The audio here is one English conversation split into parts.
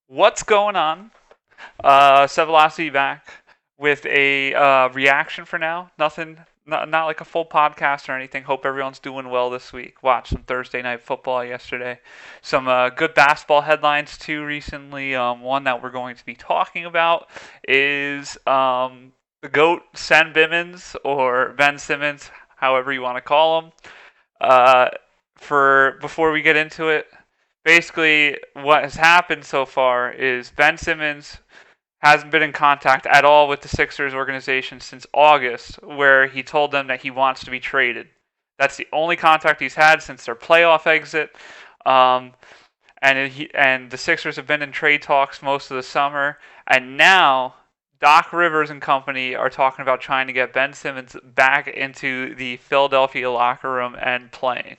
What's going on? SEVelocity back with a reaction for now. Nothing, not like a full podcast or anything. Hope everyone's doing well this week. Watched some Thursday night football yesterday. Some good basketball headlines too recently. One that we're going to be talking about is the GOAT, Sen Bimmons, or Ben Simmons, however you want to call him. Uh, for before we get into it, basically what has happened so far is Ben Simmons hasn't been in contact at all with the Sixers organization since August, where he told them that he wants to be traded. That's the only contact he's had since their playoff exit. Um, and the Sixers have been in trade talks most of the summer, and now Doc Rivers and company are talking about trying to get Ben Simmons back into the Philadelphia locker room and playing.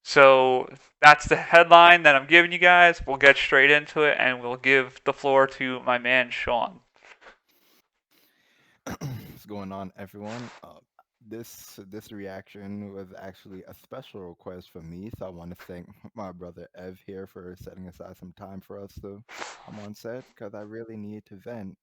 So that's the headline that I'm giving you guys. We'll get straight into it, and we'll give the floor to my man Sean. What's going on, everyone? This reaction was actually a special request from me, so I want to thank my brother Ev here for setting aside some time for us to come on set because I really need to vent.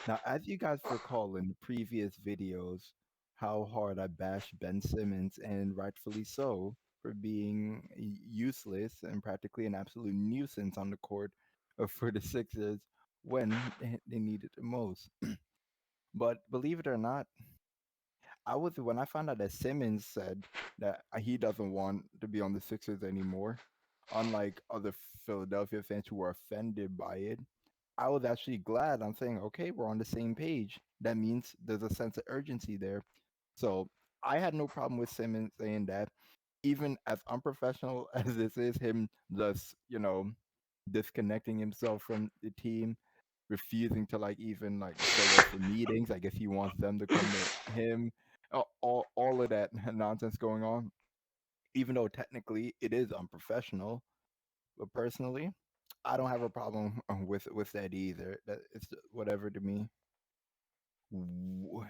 Now, as you guys recall in the previous videos, how hard I bashed Ben Simmons, and rightfully so, for being useless and practically an absolute nuisance on the court for the Sixers when they needed it most. But believe it or not, I was when I found out that Simmons said that he doesn't want to be on the Sixers anymore, unlike other Philadelphia fans who were offended by it. I was actually glad. I'm saying, okay, we're on the same page. That means there's a sense of urgency there. So I had no problem with Simmons saying that, even as unprofessional as this is, him just, disconnecting himself from the team, refusing to like even like show up for meetings. I guess he wants them to come to him. All of that nonsense going on, even though technically it is unprofessional. But personally, I don't have a problem with that either. That it's whatever to me.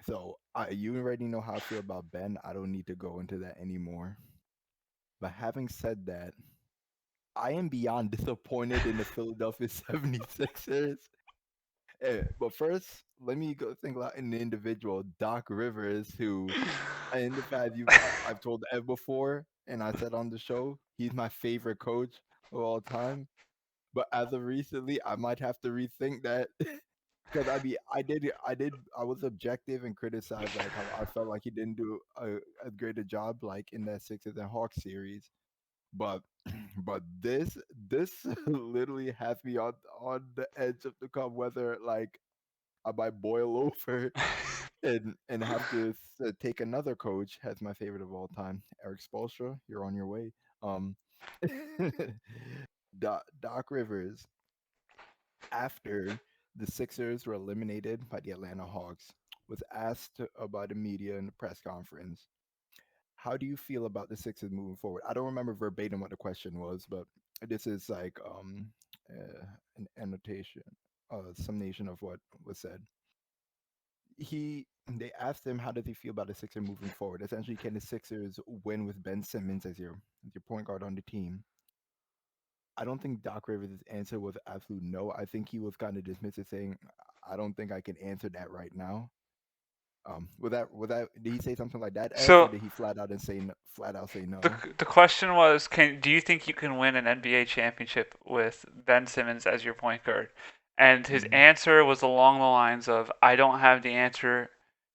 So you already know how I feel about Ben. I don't need to go into that anymore. But having said that, I am beyond disappointed in the Philadelphia 76ers. But first, let me go think about an individual, Doc Rivers, who, in the fact I've told Ed before, and I said on the show, he's my favorite coach of all time. But as of recently, I might have to rethink that because I was objective and criticized like how I felt like he didn't do a great a job like in that Sixers and Hawks series. But but this literally has me on the edge of the cup, whether like I might boil over and have to take another coach as my favorite of all time, Eric Spoelstra. You're on your way. Um, Doc Rivers, after the Sixers were eliminated by the Atlanta Hawks, was asked about the media in the press conference. How do you feel about the Sixers moving forward? I don't remember verbatim what the question was, but this is like an annotation, summation of what was said. They asked him how does he feel about the Sixers moving forward. Essentially, can the Sixers win with Ben Simmons as your point guard on the team? I don't think Doc Rivers' answer was absolute no. I think he was kind of dismissive, saying, "I don't think I can answer that right now." Did he say something like that, Ev, or So did he flat out say the no? the question was, can do you think you can win an NBA championship with Ben Simmons as your point guard? And his Hmm. answer was along the lines of, I don't have the answer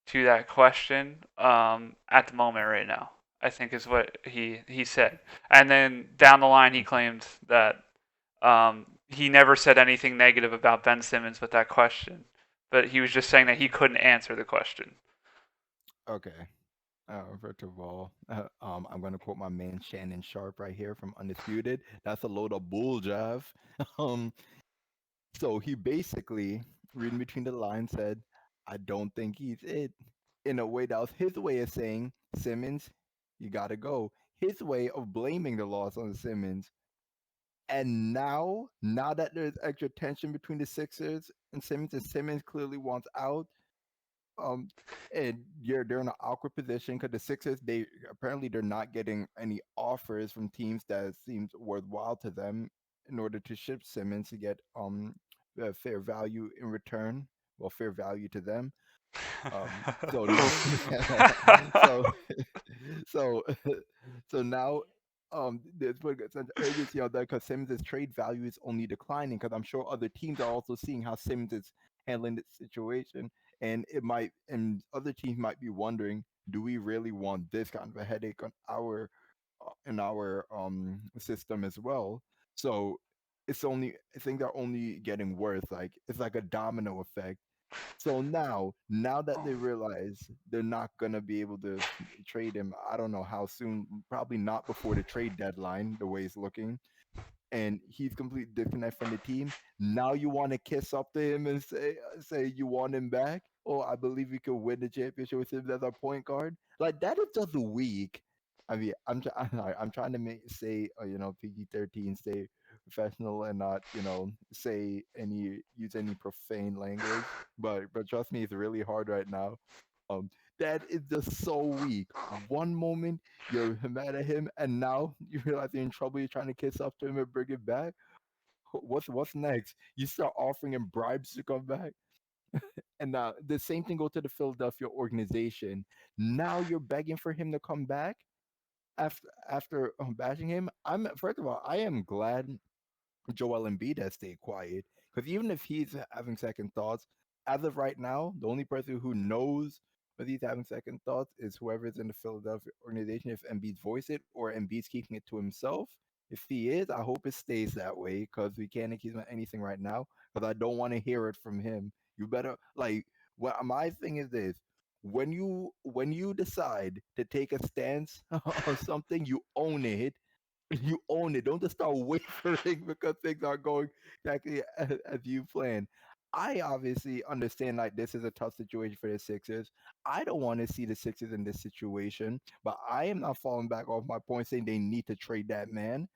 to that question at the moment right now. I think is what he said. And then down the line, he claimed that he never said anything negative about Ben Simmons with that question, but he was just saying that he couldn't answer the question. Okay. First of all, I'm going to quote my man Shannon Sharp right here from Undisputed. That's a load of bull jive. um, So he basically, reading between the lines, said, I don't think he's it. In a way, that was his way of saying, Simmons, you got to go. His way of blaming the loss on Simmons. And now that there's extra tension between the Sixers and Simmons clearly wants out, um, and they're in an awkward position because the Sixers, they're not getting any offers from teams that seems worthwhile to them. in order to ship Simmons to get fair value in return. Well, fair value to them. So now, so so so now, there's put a sense of urgency on that because Simmons' trade value is only declining. Because I'm sure other teams are also seeing how Simmons is handling the situation, and other teams might be wondering, do we really want this kind of a headache on our in our system as well? So I think they're only getting worse. Like it's like a domino effect. So now that they realize they're not gonna be able to trade him, I don't know how soon. Probably not before the trade deadline, the way it's looking. And he's completely disconnected from the team. Now you want to kiss up to him and say you want him back? Oh, I believe we could win the championship with him as our point guard. Like that is just weak. I mean, I'm trying to say PG-13, stay professional and not say any use any profane language. But trust me, it's really hard right now. Um, that is just so weak. One moment you're mad at him, and now you realize you're in trouble. You're trying to kiss up to him and bring it back. What's next? You start offering him bribes to come back, and now the same thing go to the Philadelphia organization. Now you're begging for him to come back after bashing him. I'm First of all, I am glad Joel Embiid has stayed quiet. Because even if he's having second thoughts, as of right now, the only person who knows whether he's having second thoughts is whoever's in the Philadelphia organization. If Embiid's voice it or Embiid's keeping it to himself. If he is, I hope it stays that way because we can't accuse him of anything right now. Because I don't want to hear it from him. You better like. Well, my thing is this: when you decide to take a stance on something, you own it. You own it. Don't just start wavering because things aren't going exactly as you planned. I obviously understand like this is a tough situation for the Sixers. I don't want to see the Sixers in this situation, but I am not falling back off my point saying they need to trade that man.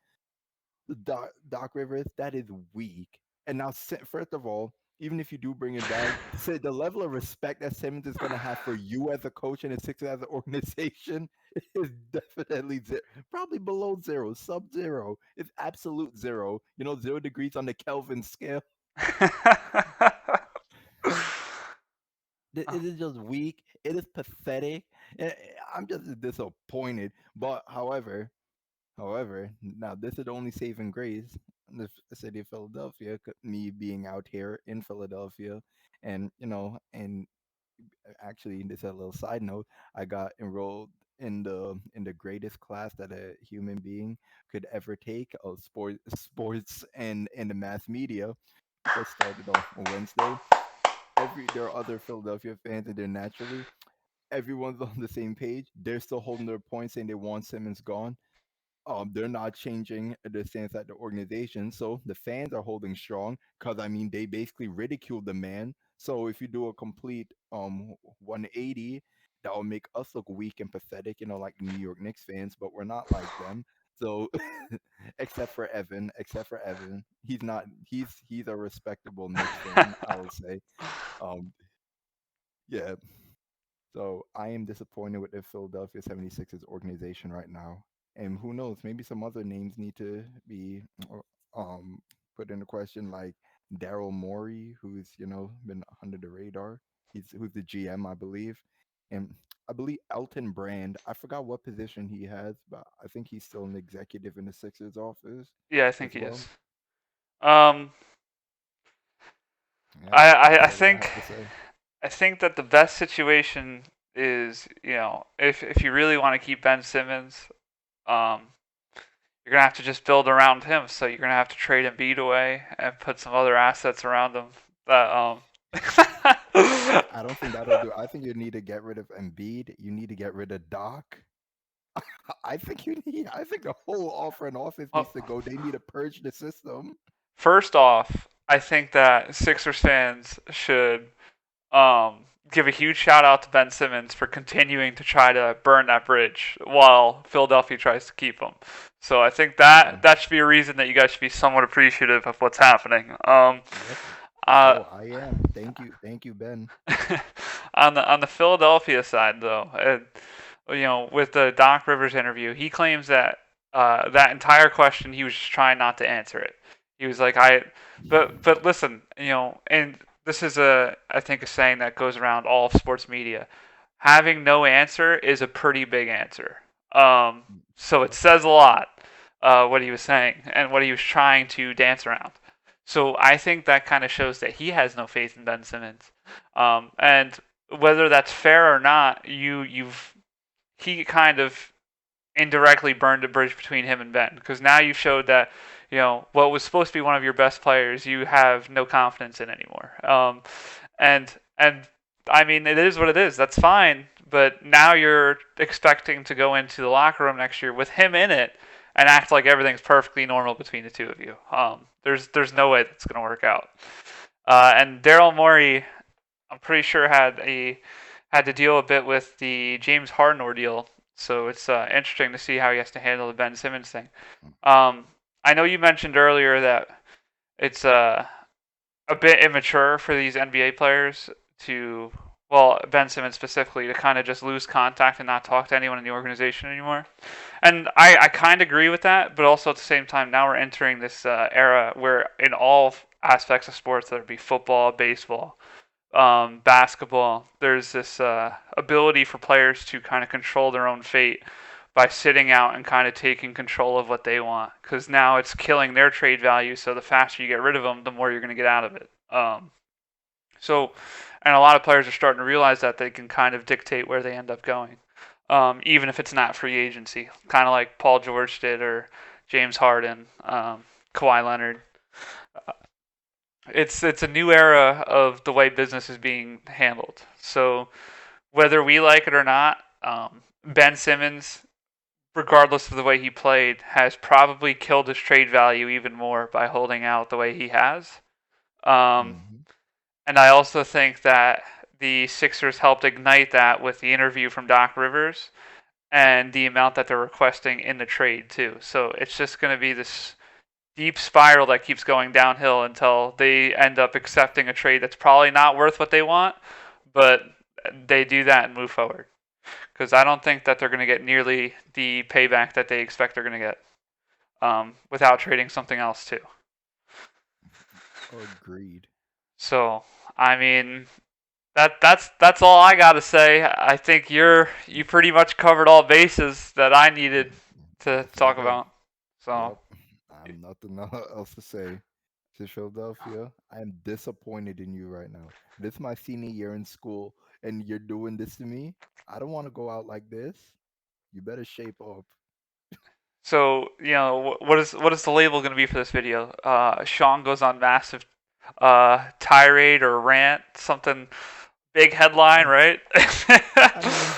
Doc Rivers, that is weak. And now, first of all, even if you do bring him back, say the level of respect that Simmons is going to have for you as a coach and the Sixers as an organization is definitely probably below zero, sub-zero. It's absolute zero. 0 degrees on the Kelvin scale. It is just weak. It is pathetic. I'm just disappointed. But however, now this is the only saving grace in the city of Philadelphia. Me being out here in Philadelphia, and actually, this is a little side note. I got enrolled in the greatest class that a human being could ever take of sports and the mass media. Just started on Wednesday. There are other Philadelphia fans, and they're naturally everyone's on the same page. They're still holding their point, saying they want Simmons gone. They're not changing the stance at the organization. So the fans are holding strong because I mean they basically ridiculed the man. So if you do a complete 180, that will make us look weak and pathetic, like the New York Knicks fans, but we're not like them. So except for Evan, he's a respectable Knicks fan, I will say. Um, yeah, so I am disappointed with the Philadelphia 76ers organization right now. And who knows, maybe some other names need to be um put into question, like Daryl Morey, who's been under the radar. Who's the GM, I believe. And I believe Elton Brand. I forgot what position he has, but I think he's still an executive in the Sixers office Yeah, I think as he is. well. Um, Yeah, I, I, that's I all I think have to say. I think that the best situation is, if you really want to keep Ben Simmons, um, you're gonna have to just build around him. So you're gonna have to trade Embiid away and put some other assets around him. That I don't think that'll do. I think you need to get rid of Embiid. You need to get rid of Doc. I think the whole offer and office well, needs to go. They need to purge the system. first off, I think that Sixers fans should give a huge shout out to Ben Simmons for continuing to try to burn that bridge while Philadelphia tries to keep him. So I think Yeah. that should be a reason that you guys should be somewhat appreciative of what's happening. Yep. Uh, Oh, I am. Thank you, Ben. on the Philadelphia side, though, with the Doc Rivers interview, he claims that that entire question he was just trying not to answer it. He was like, but listen, and this is I think a saying that goes around all of sports media. Having no answer is a pretty big answer. So it Yep. says a lot, what he was saying and what he was trying to dance around. So I think that kind of shows that he has no faith in Ben Simmons. And whether that's fair or not, he kind of indirectly burned a bridge between him and Ben, because now you showed that what was supposed to be one of your best players, you have no confidence in anymore. And I mean, it is what it is. That's fine. But now you're expecting to go into the locker room next year with him in it and act like everything's perfectly normal between the two of you. There's no way that's going to work out. And Daryl Morey, I'm pretty sure had to deal a bit with the James Harden ordeal. So it's interesting to see how he has to handle the Ben Simmons thing. Um, I know you mentioned earlier that it's a bit immature for these NBA players to, well, Ben Simmons specifically, to kind of just lose contact and not talk to anyone in the organization anymore. And I kind of agree with that, but also at the same time, now we're entering this era where in all aspects of sports, whether it be football, baseball, basketball, there's this ability for players to kind of control their own fate by sitting out and kind of taking control of what they want. Because now it's killing their trade value. So the faster you get rid of them, the more you're going to get out of it. So, and a lot of players are starting to realize that they can kind of dictate where they end up going, even if it's not free agency. Kind of like Paul George did, or James Harden, Kawhi Leonard. It's a new era of the way business is being handled. So whether we like it or not, Ben Simmons, regardless of the way he played, has probably killed his trade value even more by holding out the way he has. Um, Hmm. and I also think that the Sixers helped ignite that with the interview from Doc Rivers and the amount that they're requesting in the trade too. So it's just going to be this deep spiral that keeps going downhill until they end up accepting a trade that's probably not worth what they want, but they do that and move forward. Because I don't think that they're going to get nearly the payback that they expect they're going to get without trading something else too. Agreed. So I mean, that's all I got to say. I think you pretty much covered all bases that I needed to Yes, I talk did. about. So Yep. I'm nothing else to say. To Philadelphia, I am disappointed in you right now. This is my senior year in school, and you're doing this to me. I don't want to go out like this. You better shape up. so what is the label going to be for this video? Sean goes on massive tirade or rant, something big headline, Mm, right? I mean,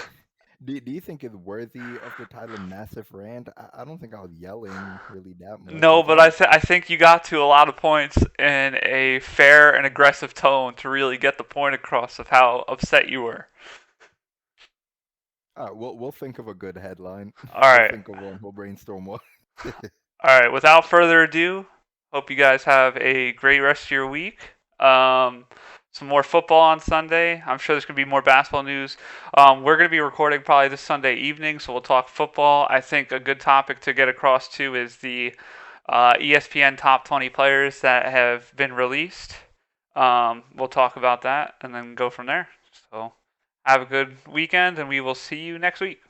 do you think it's worthy of the title Massive Rant? I don't think I was yelling really that much, No, was but I? I think you got to a lot of points in a fair and aggressive tone to really get the point across of how upset you were. All right, we'll think of a good headline. All We'll right. think of one. We'll brainstorm one. All right, without further ado, hope you guys have a great rest of your week. Some more football on Sunday. I'm sure there's going to be more basketball news. We're going to be recording probably this Sunday evening, so we'll talk football. I think a good topic to get across to is the ESPN top 20 players that have been released. We'll talk about that and then go from there. So have a good weekend, and we will see you next week.